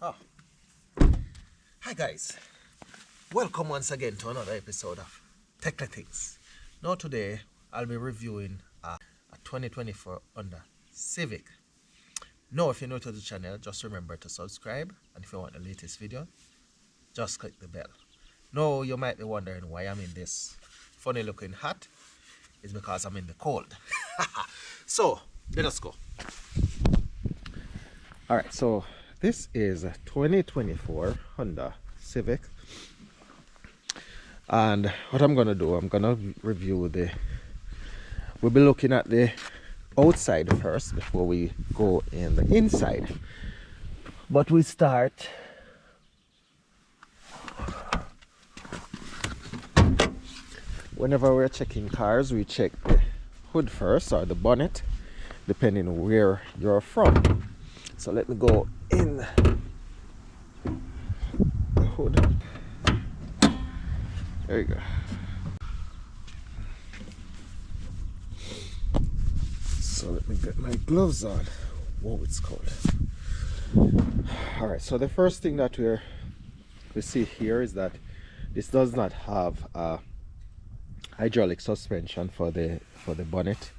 Oh. Hi guys, welcome once again to another episode of Techno Things. Now today I'll be reviewing a 2024 Honda Civic. Now if you're new to the channel, just remember to subscribe, and if you want the latest video, just click the bell. Now you might be wondering why I'm in this funny looking hat. It's because I'm in the cold. So let us go. Alright, so this is a 2024 Honda Civic, and what I'm gonna do, I'm gonna review we'll be looking at the outside first before we go in the inside. But we start whenever we're checking cars, we check the hood first, or the bonnet, depending on where you're from. So let me go in the hood. There you go. So let me get my gloves on. Whoa, it's cold. Alright, so the first thing that we see here is that this does not have a hydraulic suspension for the bonnet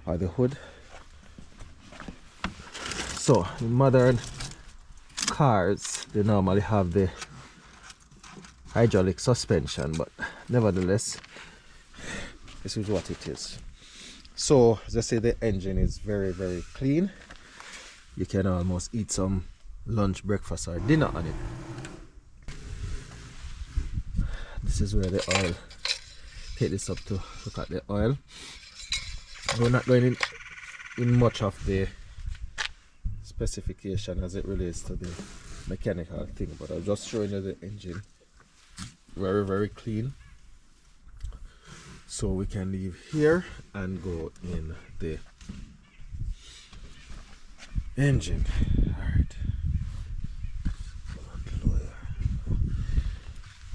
or the hood. So in modern cars they normally have the hydraulic suspension, but nevertheless this is what it is. So as I say, the engine is very clean. You can almost eat some lunch, breakfast or dinner on it. This is where the oil, take this up to look at the oil. We're not going in much of the specification as it relates to the mechanical thing, but I'll just show you the engine. Very clean. So we can leave here and go in the engine.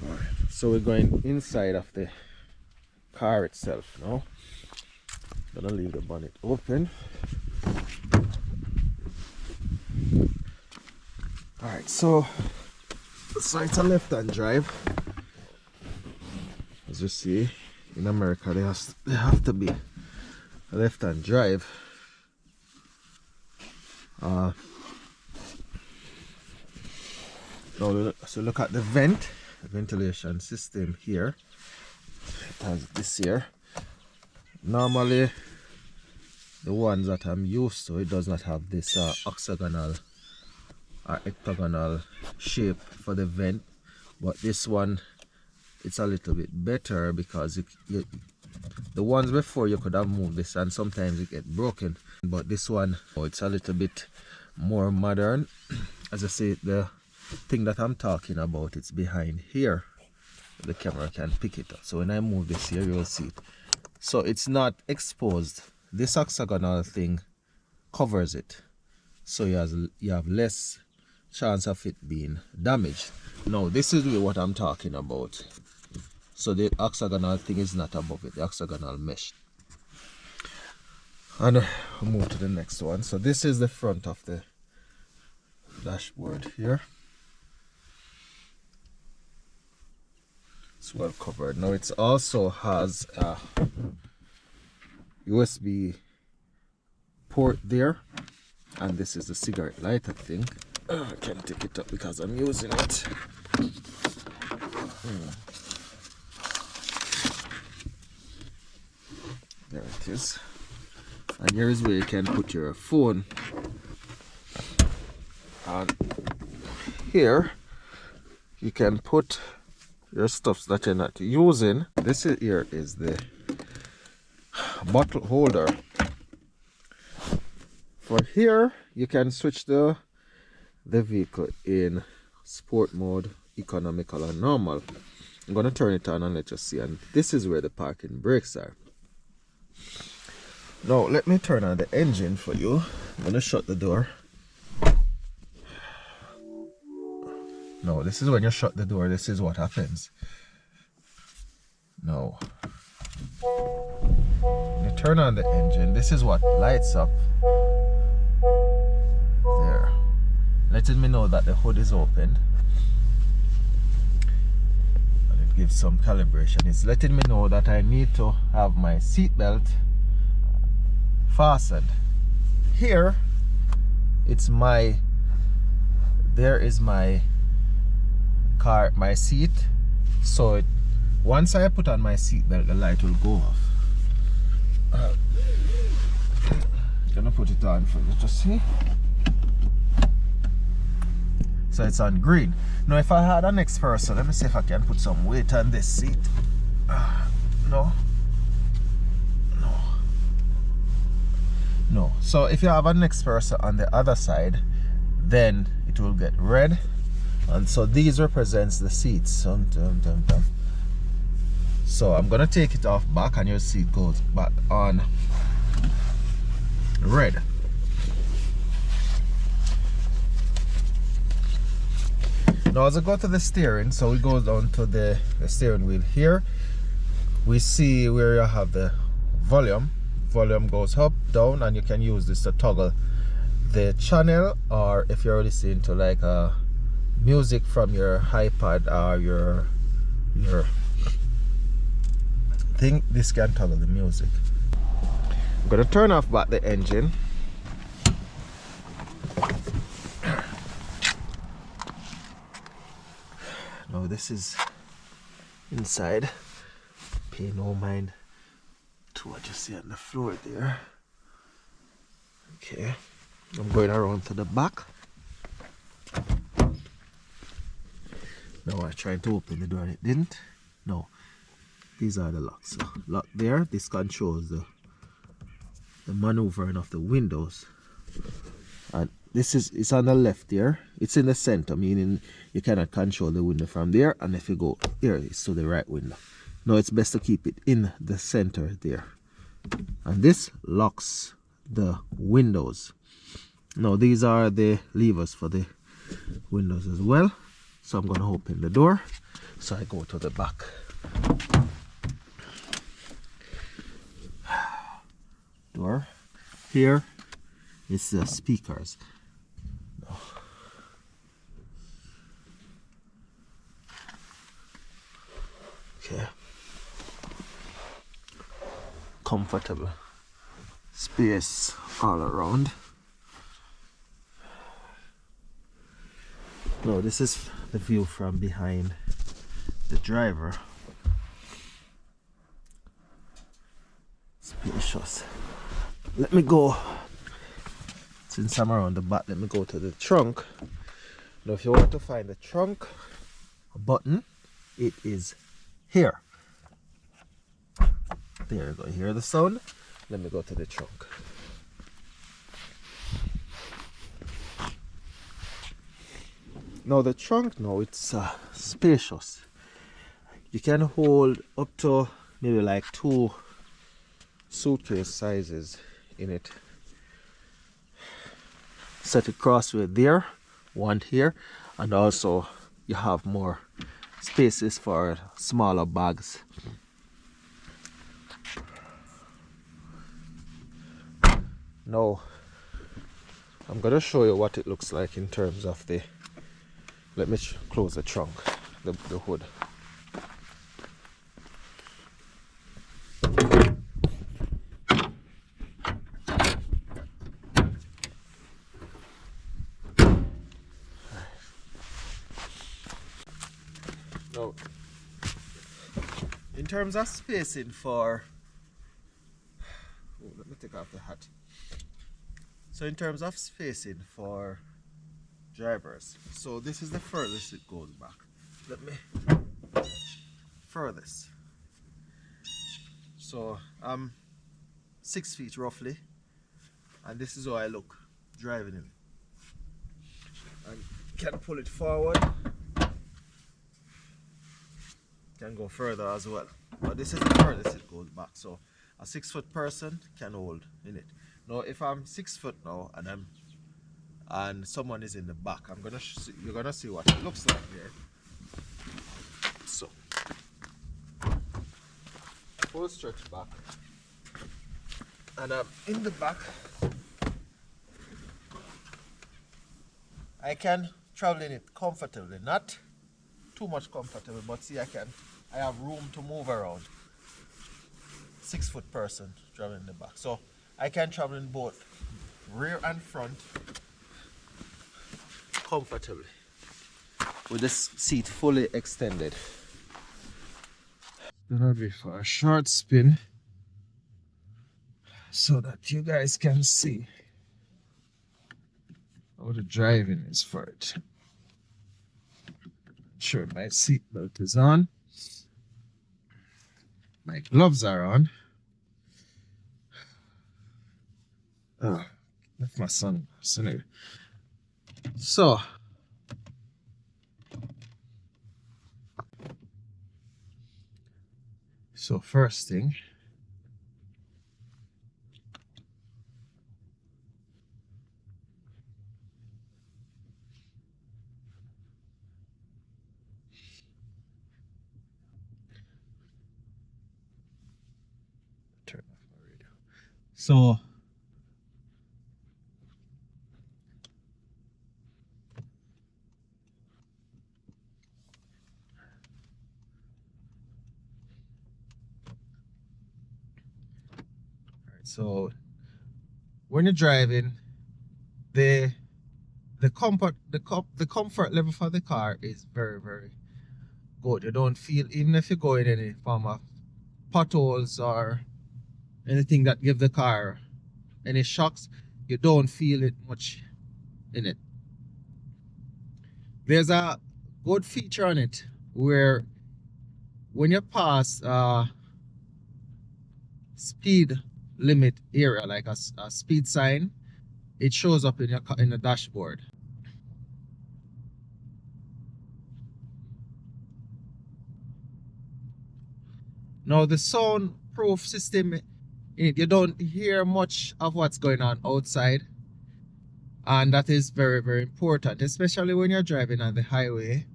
Alright, so we're going inside of the car itself now. Gonna leave the bonnet open. Alright, so it's a left-hand drive. As you see, in America they have to be a left-hand drive. Now so look at the ventilation system here. It has this here. Normally the ones that I'm used to, it does not have this octagonal or octagonal shape for the vent, but this one, it's a little bit better because the ones before you could have moved this and sometimes it get broken, but this one, oh, it's a little bit more modern. As I say, the thing that I'm talking about, it's behind here. The camera can pick it up, so when I move this here you'll see it. So it's not exposed. This octagonal thing covers it, so you have less chance of it being damaged. Now this is really what I'm talking about. So the octagonal thing is not above it, the octagonal mesh. And we'll move to the next one. So this is the front of the dashboard here. It's well covered. Now it also has a USB port there, and this is the cigarette lighter thing. I can't take it up because I'm using it. There it is. And here is where you can put your phone. And here you can put your stuff that you're not using. This here is the bottle holder. For here you can switch the vehicle in sport mode, economical and normal. I'm gonna turn it on and let you see, and this is where the parking brakes are. Now let me turn on the engine for you. I'm gonna shut the door. No, this is when you shut the door, this is what happens. No. You turn on the engine, this is what lights up. There. letting me know that the hood is open. And it gives some calibration. It's letting me know that I need to have my seat belt fastened. Here, there is my car, my seat. So once I put on my seat belt, the light will go off. Gonna put it on for you to see. So it's on green. Now if I had a next person, let me see if I can put some weight on this seat. No. So if you have a next person on the other side, then it will get red. And so these represents the seats. So I'm gonna take it off back and your seat goes back on red. Now as I go to the steering, so we go down to the steering wheel here. We see where you have the volume. Volume goes up, down, and you can use this to toggle the channel, or if you're listening to like music from your iPad or your thing, this can toggle the music. I'm gonna turn off back the engine. Now this is inside. Pay no mind to what you see on the floor there. Okay, I'm going around to the back. Now I tried to open the door and it didn't. No, these are the locks. So lock there. This controls the maneuvering of the windows. And this is, it's on the left there. It's in the center, meaning you cannot control the window from there. And if you go here, it's to the right window. Now it's best to keep it in the center there. And this locks the windows. Now these are the levers for the windows as well. So I'm going to open the door. So I go to the back. Door. Here is the speakers. Okay. Comfortable space all around. Now this is the view from behind the driver. Spacious. Let me go, since I'm around the back, let me go to the trunk. Now if you want to find the trunk button, it is here. There you go, hear the sound? Let me go to the trunk. Now the trunk now, it's spacious. You can hold up to maybe like 2 suitcase sizes in it. Set it crossway there, one here, and also you have more spaces for smaller bags. Now I'm gonna show you what it looks like in terms of the, let me close the trunk, the hood. Now, in terms of spacing for, let me take off the hat. So in terms of spacing for drivers, so this is the furthest it goes back. Let me, furthest. So I'm 6 feet roughly, and this is how I look driving in. And can pull it forward, can go further as well. But this is the furthest it goes back. So a 6 foot person can hold in it. Now if I'm 6 foot now and someone is in the back, you're gonna see what it looks like here. So full stretch back, and I'm in the back, I can travel in it comfortably, not too much comfortable, but see, I have room to move around. 6 foot person traveling in the back, so I can travel in both rear and front comfortably with this seat fully extended. Gonna be for a short spin so that you guys can see how the driving is for it. Sure, my seat belt is on, my gloves are on. Oh, that's my son. So first thing, turn off my radio. So So when you're driving, the comfort level for the car is very, very good. You don't feel, even if you go in any form of potholes or anything that give the car any shocks, you don't feel it much in it. There's a good feature on it where when you pass speed limit area, like a speed sign, it shows up in the dashboard. Now the soundproof system, you don't hear much of what's going on outside, and that is very, very important, especially when you're driving on the highway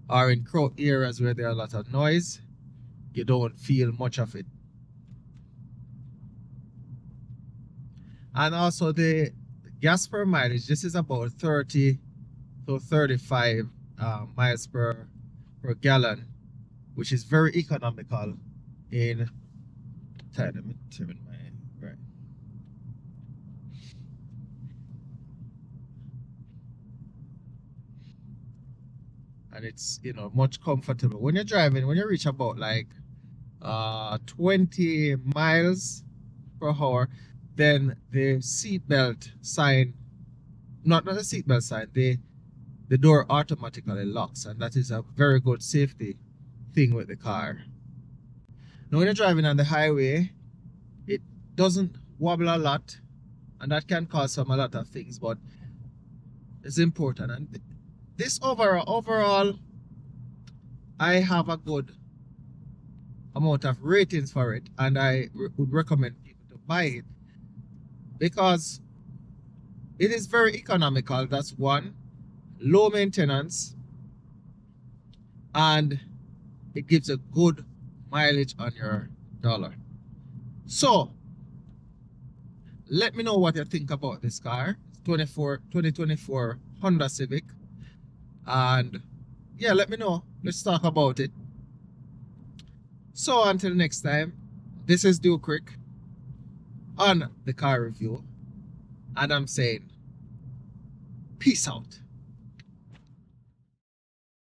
or in crowd areas where there are a lot of noise. You don't feel much of it. And also the gas per mileage, this is about 30 to 35 miles per gallon, which is very economical in time. Let me turn my right. And it's, you know, much comfortable when you're driving. When you reach about like 20 miles per hour, then the seatbelt sign, not the seatbelt sign, the door automatically locks, and that is a very good safety thing with the car. Now when you're driving on the highway, it doesn't wobble a lot, and that can cause a lot of things, but it's important. And this overall, I have a good amount of ratings for it, and I would recommend people to buy it because it is very economical. That's one. Low maintenance, and it gives a good mileage on your dollar. So let me know what you think about this car. It's 2024 Honda Civic, and yeah, let me know. Let's talk about it. So until next time, this is Duke Rick on the car review, and I'm saying peace out.